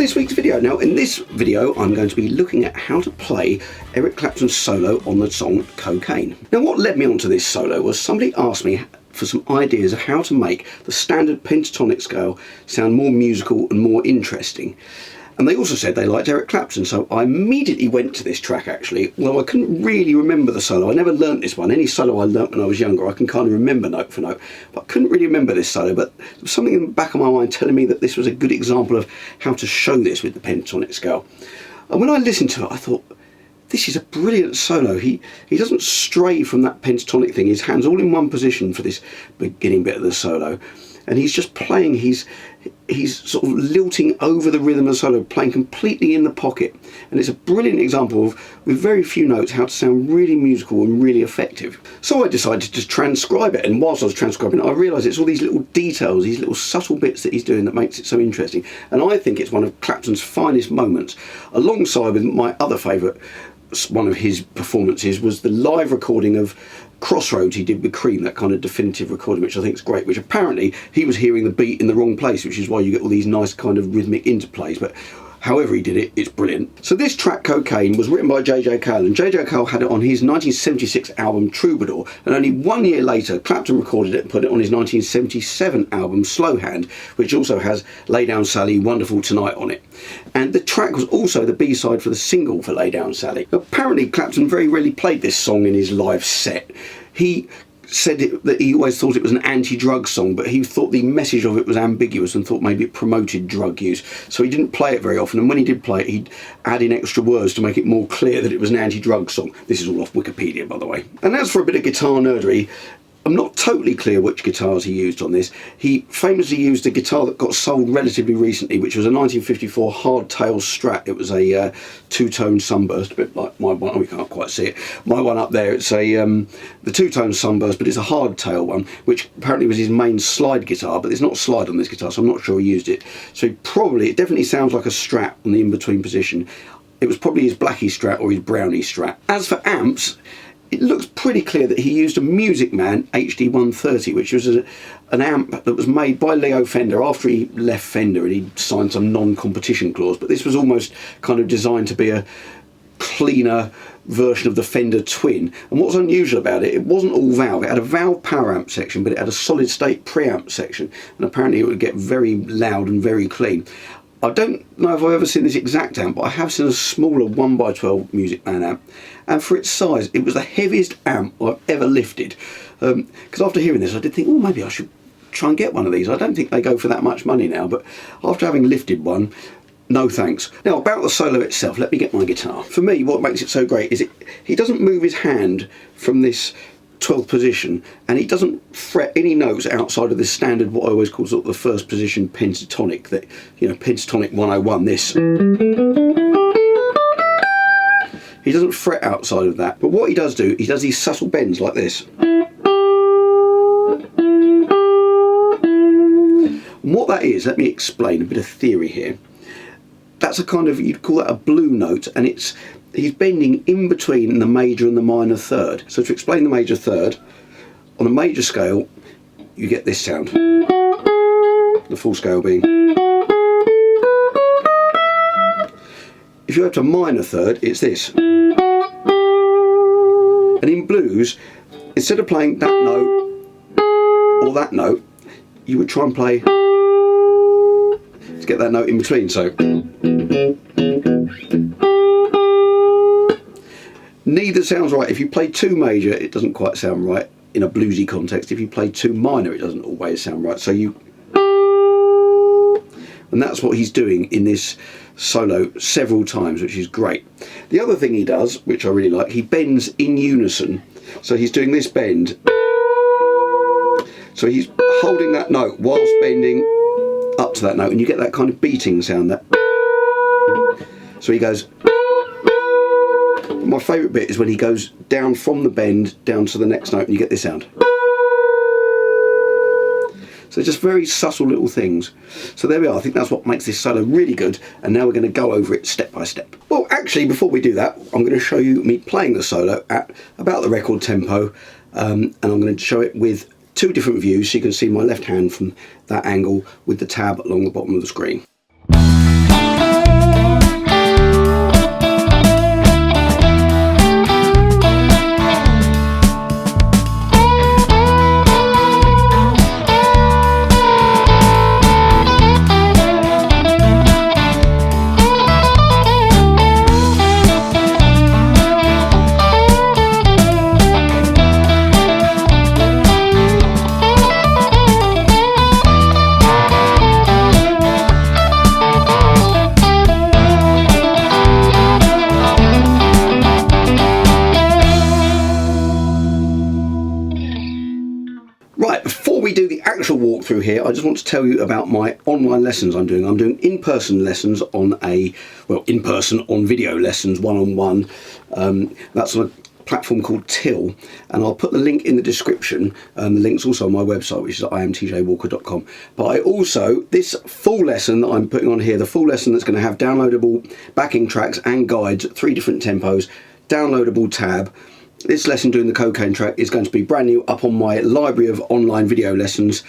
this week's video. Now in this video I'm going to be looking at how to play Eric Clapton's solo on the song Cocaine. Now what led me onto this solo was somebody asked me for some ideas of how to make the standard pentatonic scale sound more musical and more interesting. And they also said they liked Eric Clapton, so I immediately went to this track actually. Well, I couldn't really remember the solo. I never learnt this one. Any solo I learnt when I was younger, I can kind of remember note for note. But I couldn't really remember this solo, but there was something in the back of my mind telling me that this was a good example of how to show this with the pentatonic scale. And when I listened to it, I thought, this is a brilliant solo. He doesn't stray from that pentatonic thing. His hand's all in one position for this beginning bit of the solo. And he's just playing, he's sort of lilting over the rhythm of the solo, playing completely in the pocket. And it's a brilliant example of, with very few notes, how to sound really musical and really effective. So I decided to just transcribe it, and whilst I was transcribing it, I realised it's all these little details, these little subtle bits that he's doing that makes it so interesting. And I think it's one of Clapton's finest moments, alongside with my other favourite. One of his performances was the live recording of Crossroads he did with Cream, that kind of definitive recording, which I think is great, which apparently he was hearing the beat in the wrong place, which is why you get all these nice kind of rhythmic interplays, but however he did it, it's brilliant. So this track, Cocaine, was written by J.J. Cale, and J.J. Cale had it on his 1976 album Troubadour, and only 1 year later Clapton recorded it and put it on his 1977 album Slowhand, which also has Lay Down Sally, Wonderful Tonight on it. And the track was also the B-side for the single for Lay Down Sally. Apparently Clapton very rarely played this song in his live set. He said that he always thought it was an anti-drug song, but he thought the message of it was ambiguous and thought maybe it promoted drug use, so he didn't play it very often, and when he did play it he'd add in extra words to make it more clear that it was an anti-drug song. This is all off Wikipedia, by the way. And as for a bit of guitar nerdery, I'm not totally clear which guitars he used on this. He famously used a guitar that got sold relatively recently, which was a 1954 hardtail Strat. It was a two-tone sunburst, a bit like my one. Oh, we can't quite see it. My one up there, it's the two-tone sunburst, but it's a hardtail one, which apparently was his main slide guitar, but there's not a slide on this guitar, so I'm not sure he used it. So it definitely sounds like a Strat on the in-between position. It was probably his Blackie Strat or his Brownie Strat. As for amps, it looks pretty clear that he used a Music Man HD 130, which was an amp that was made by Leo Fender after he left Fender and he signed some non-competition clause. But this was almost kind of designed to be a cleaner version of the Fender Twin. And what's unusual about it, it wasn't all valve. It had a valve power amp section, but it had a solid state preamp section. And apparently it would get very loud and very clean. I don't know if I've ever seen this exact amp, but I have seen a smaller 1x12 Music Man amp, and for its size it was the heaviest amp I've ever lifted. Because after hearing this I did think, oh, maybe I should try and get one of these. I don't think they go for that much money now, but after having lifted one, no thanks. Now about the solo itself, let me get my guitar. For me, what makes it so great is he doesn't move his hand from this 12th position, and he doesn't fret any notes outside of the standard, what I always call sort of the first position pentatonic, that, you know, pentatonic 101, this. He doesn't fret outside of that, but what he does do, he does these subtle bends like this. And what that is, let me explain a bit of theory here. That's a kind of, you'd call that a blue note, and he's bending in between the major and the minor third. So to explain the major third, on a major scale you get this sound, the full scale being. If you go to a minor third, it's this. And in blues, instead of playing that note or that note, you would try and play to get that note in between. So neither sounds right. If you play too major, it doesn't quite sound right in a bluesy context. If you play too minor, it doesn't always sound right. And that's what he's doing in this solo several times, which is great. The other thing he does, which I really like, he bends in unison. So he's doing this bend. So he's holding that note whilst bending up to that note, and you get that kind of beating sound. So he goes. My favourite bit is when he goes down from the bend down to the next note and you get this sound. So just very subtle little things. So there we are. I think that's what makes this solo really good, and now we're going to go over it step by step. Well, actually, before we do that, I'm going to show you me playing the solo at about the record tempo, and I'm going to show it with two different views so you can see my left hand from that angle with the tab along the bottom of the screen. walkthrough here, I just want to tell you about my online lessons I'm doing. I'm doing in-person lessons on in-person on video lessons, one-on-one. That's on a platform called Till, and I'll put the link in the description. The link's also on my website, which is imtjwalker.com. But I also, this full lesson that I'm putting on here, the full lesson that's going to have downloadable backing tracks and guides, 3 different tempos, downloadable tab. This lesson doing the cocaine track is going to be brand new up on my library of online video lessons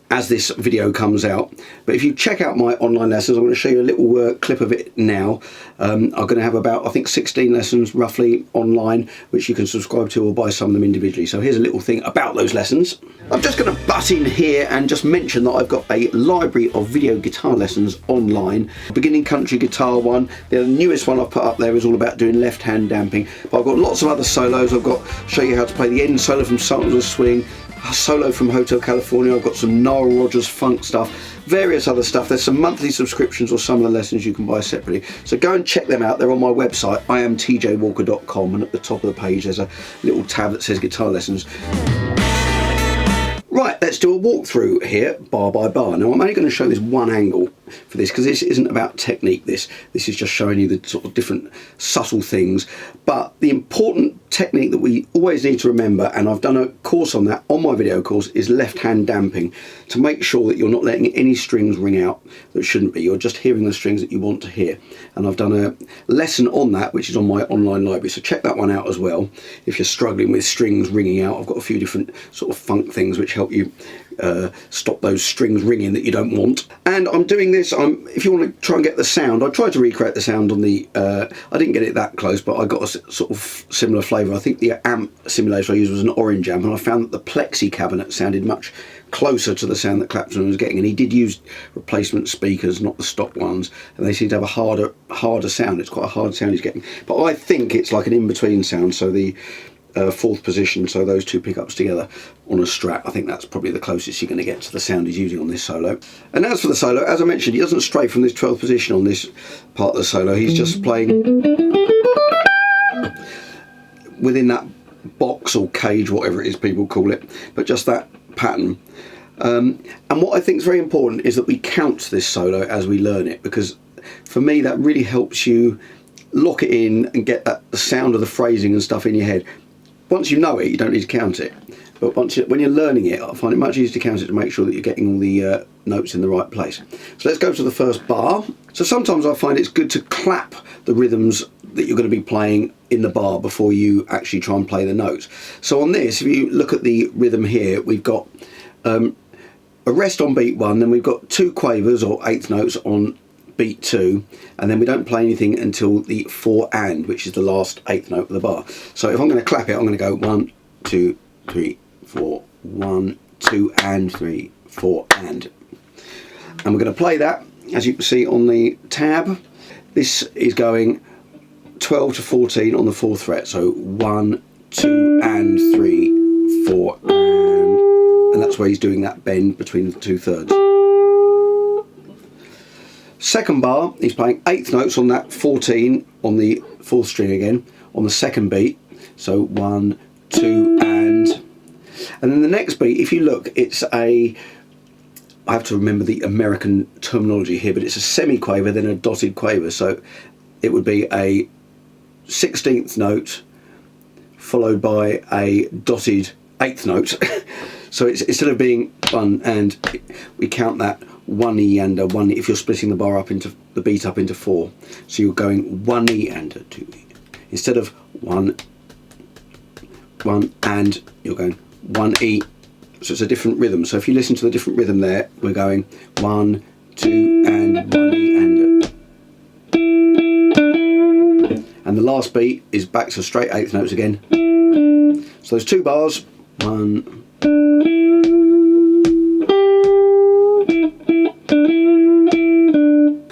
as this video comes out. But if you check out my online lessons, I'm going to show you a little clip of it now. I'm going to have about, I think, 16 lessons roughly online, which you can subscribe to or buy some of them individually. So here's a little thing about those lessons. I'm just going to butt in here and just mention that I've got a library of video guitar lessons online. Beginning country guitar one, the newest one I've put up there is all about doing left hand damping. But I've got lots of other solos. I've got show you how to play the end solo from Sultans of Swing, a solo from Hotel California. I've got some Nile Rodgers funk stuff, various other stuff. There's some monthly subscriptions or some of the lessons you can buy separately. So go and check them out. They're on my website, imtjwalker.com, and at the top of the page there's a little tab that says guitar lessons. Right, let's do a walkthrough here, bar by bar. Now I'm only going to show this one angle for this because this isn't about technique. This is just showing you the sort of different subtle things. But the important technique that we always need to remember, and I've done a course on that on my video course, is left hand damping, to make sure that you're not letting any strings ring out that shouldn't be. You're just hearing the strings that you want to hear. And I've done a lesson on that, which is on my online library. So check that one out as well if you're struggling with strings ringing out. I've got a few different sort of funk things which help you stop those strings ringing that you don't want. And I'm doing this, if you want to try and get the sound, I tried to recreate the sound on the, I didn't get it that close, but I got a sort of similar flavour. I think the amp simulator I used was an orange amp, and I found that the Plexi cabinet sounded much closer to the sound that Clapton was getting, and he did use replacement speakers, not the stock ones, and they seem to have a harder sound. It's quite a hard sound he's getting, but I think it's like an in-between sound, so the fourth position, so those two pickups together on a Strat, I think that's probably the closest you're going to get to the sound he's using on this solo. And as for the solo, as I mentioned, he doesn't stray from this 12th position on this part of the solo. He's just playing within that box or cage, whatever it is people call it, but just that pattern. And what I think is very important is that we count this solo as we learn it, because for me that really helps you lock it in and get the sound of the phrasing and stuff in your head. Once you know it, you don't need to count it, but when you're learning it, I find it much easier to count it to make sure that you're getting all the notes in the right place. So let's go to the first bar. So sometimes I find it's good to clap the rhythms that you're going to be playing in the bar before you actually try and play the notes. So on this, if you look at the rhythm here, we've got a rest on beat 1, then we've got 2 quavers or 8th notes on beat 2, and then we don't play anything until the 4 and, which is the last 8th note of the bar. So if I'm going to clap it, I'm going to go 1, 2, 3, 4, 1, 2 and 3, 4 and we're going to play that, as you can see on the tab. This is going 12 to 14 on the 4th fret, so 1, 2 and 3, 4 and that's where he's doing that bend between the 2 thirds. Second bar, he's playing 8th notes on that 14 on the 4th string again on the 2nd beat, so 1, 2 and then the next beat, if you look, it's I have to remember the American terminology here, but it's a semi-quaver then a dotted quaver, so it would be a 16th note followed by a dotted 8th note. So it's, instead of being 1 and, we count that 1 E and a 1 E, if you're splitting the bar up into the beat up into 4, so you're going 1 E and a 2 E instead of 1 and, you're going 1 E. So it's a different rhythm. So if you listen to the different rhythm there, we're going 1, 2 and 1 E and the last beat is back to straight 8th notes again. So those 2 bars, 1.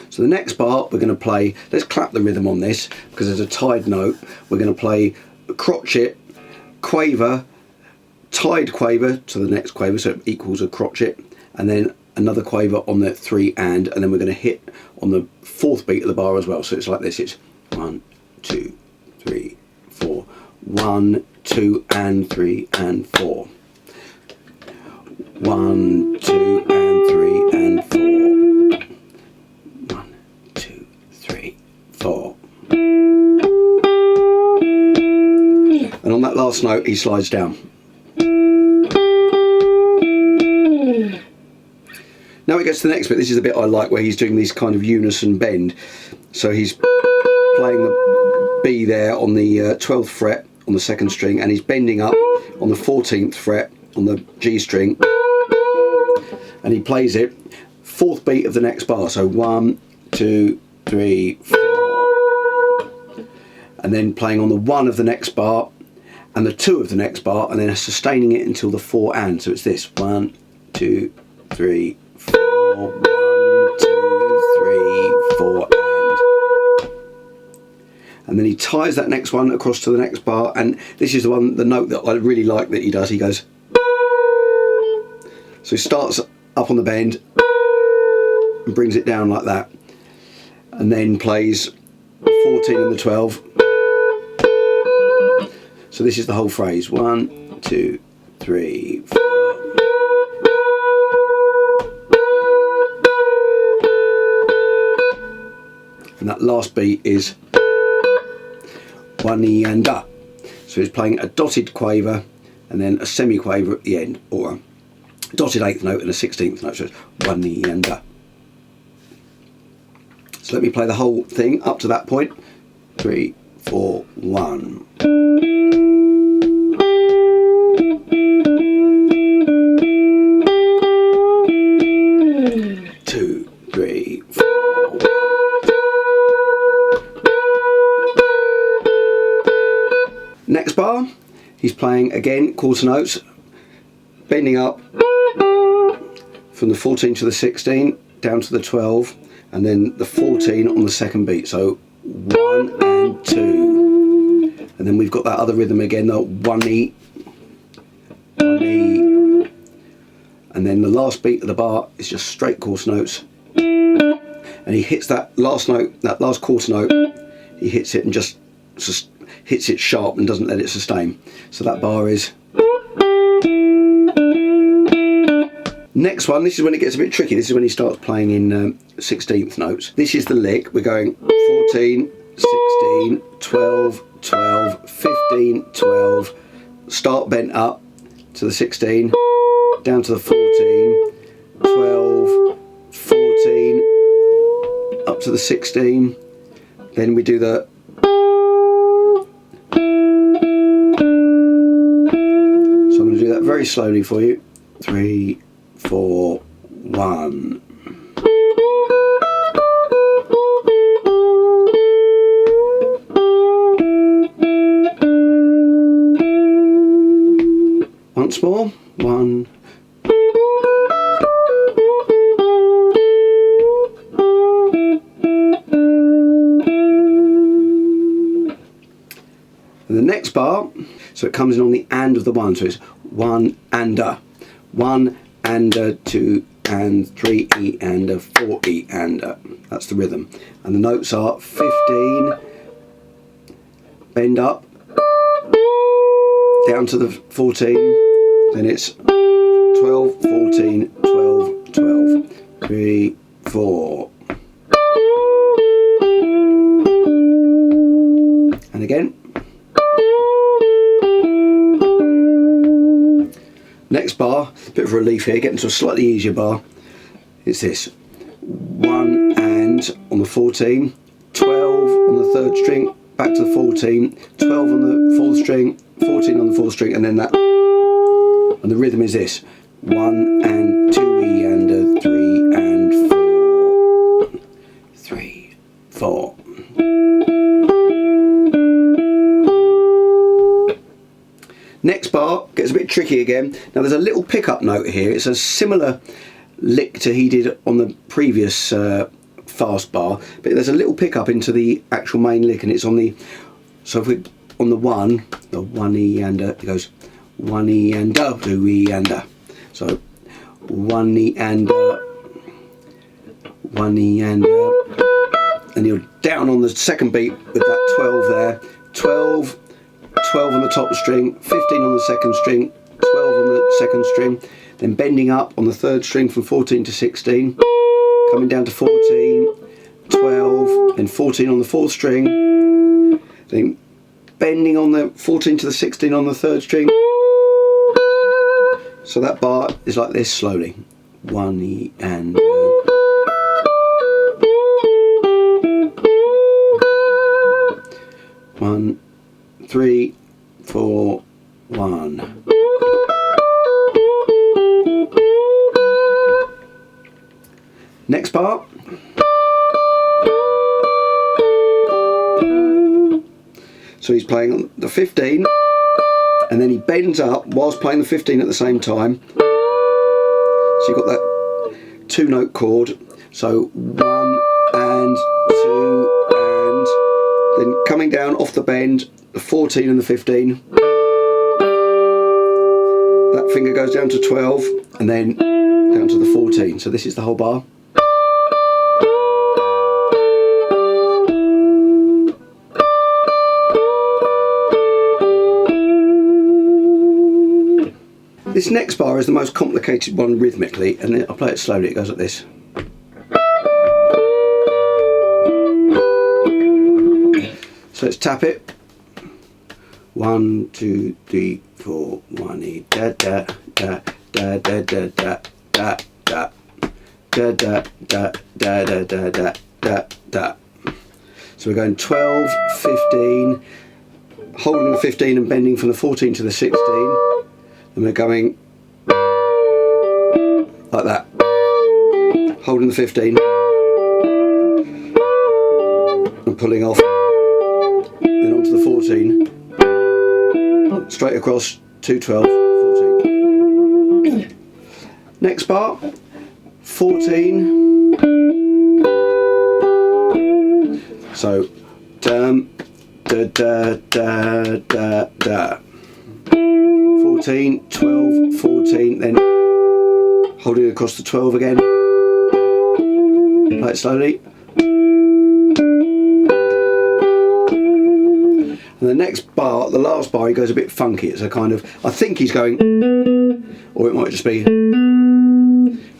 So the next bar we're going to play, let's clap the rhythm on this because there's a tied note. We're going to play a crotchet, quaver, tied quaver to the next quaver, so it equals a crotchet, and then another quaver on the 3 and then we're going to hit on the 4th beat of the bar as well. So it's like this, it's 1, 2, 3, 4, 1, 2 and 3 and 4. 1, 2 and 3 and 4. 1, 2, 3, 4. And on that last note he slides down. Now it gets to the next bit. This is the bit I like, where he's doing this kind of unison bend. So he's playing the B there on the 12th fret on the 2nd string, and he's bending up on the 14th fret on the G string, and he plays it 4th beat of the next bar. So 1, 2, 3, 4, and then playing on the 1 of the next bar and the 2 of the next bar, and then sustaining it until the 4 and. So it's this: 1, 2, 3, 4, 1, 2, 3, 4 and then he ties that next one across to the next bar, and this is the note that I really like that he does. He goes, so he starts up on the bend and brings it down like that, and then plays 14 and the 12. So this is the whole phrase: 1, 2, 3, 4. And that last beat is 1 E and A. So he's playing a dotted quaver and then a semi-quaver at the end, or a dotted 8th note and a 16th note. So it's 1 E and A. So let me play the whole thing up to that point. 3, 4, 1. 2, 3, 4. Next bar, he's playing again quarter notes, bending up from the 14 to the 16 down to the 12, and then the 14 on the 2nd beat. So 1 and 2, and then we've got that other rhythm again, the 1 E, 1 E, and then the last beat of the bar is just straight quarter notes, and he hits that last note, that last quarter note, he hits it and just hits it sharp and doesn't let it sustain. So that bar is. Next one, this is when it gets a bit tricky. This is when he starts playing in 16th notes. This is the lick. We're going 14, 16, 12, 12, 15, 12, start bent up to the 16, down to the 14, 12, 14, up to the 16, then we do the. So I'm going to do that very slowly for you. 3, 4, 1. Once more. 1. And the next bar, so it comes in on the and of the 1, so it's 1 and a, 1 and a, 2 and 3 E and a, 4 E and a. That's the rhythm. And the notes are 15, bend up, down to the 14, then it's 12, 14, 12, 12, 3, 4. And again. Next bar, bit of relief here, getting to a slightly easier bar. It's this: 1 and on the 14, 12 on the 3rd string, back to the 14, 12 on the 4th string, 14 on the 4th string, and then that. And the rhythm is this: 1 and 2 E and a, 3 and 4, 3, 4. Next bar gets a bit tricky again. Now there's a little pickup note here. It's a similar lick to he did on the previous fast bar, but there's a little pickup into the actual main lick, and it's on the. So if we on the 1, the 1 E and a, it goes 1 E and a, 2 E and a. So 1 E and a, 1 E and a, and you're down on the 2nd beat with that 12 there. 12 on the top string, 15 on the 2nd string, 12 on the 2nd string, then bending up on the 3rd string from 14 to 16, coming down to 14, 12, then 14 on the 4th string, then bending on the 14 to the 16 on the 3rd string. So that bar is like this slowly. 1 E and 1, 3, 4, 1. Next part. So he's playing on the 15, and then he bends up whilst playing the 15 at the same time. So you've got that 2-note chord. So 1 and 2 and then coming down off the bend, the 14 and the 15. That finger goes down to 12 and then down to the 14. So this is the whole bar. This next bar is the most complicated one rhythmically, and I'll play it slowly. It goes like this. So let's tap it. 1, 2, 3, 4, 1 E da da da da da da da da da da da da da da da da da da. So we're going 12, 15, holding the 15 and bending from the 14 to the 16. And we're going like that, holding the 15 and pulling off, then onto the 14, straight across, 2, 12, 14. Next bar, 14, so da da da da da. 14, 12, 14, then holding across the 12 again. Play it slowly. And the next bar, the last bar, he goes a bit funky. It's a kind of, I think he's going, or it might just be,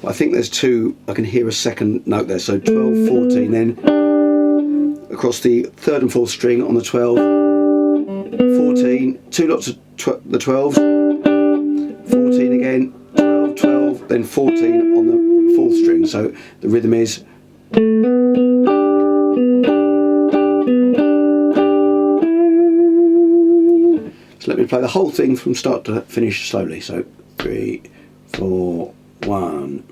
but I think there's 2, I can hear a second note there. So 12, 14, then across the 3rd and 4th string on the 12, 14, 2 lots of the 12s, 14 again, 12, 12, then 14 on the 4th string. So the rhythm is so let me play the whole thing from start to finish slowly. So 3, 4, 1.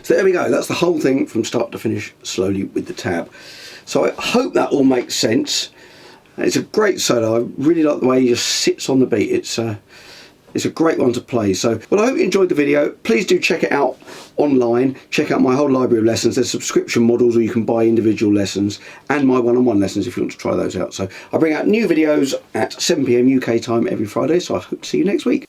So there we go, that's the whole thing from start to finish slowly with the tab. So I hope that all makes sense. It's a great solo. I really like the way he just sits on the beat. It's a great one to play. So, well, I hope you enjoyed the video. Please do check it out online. Check out my whole library of lessons. There's subscription models where you can buy individual lessons, and my one-on-one lessons if you want to try those out. So I bring out new videos at 7 PM UK time every Friday, so I hope to see you next week.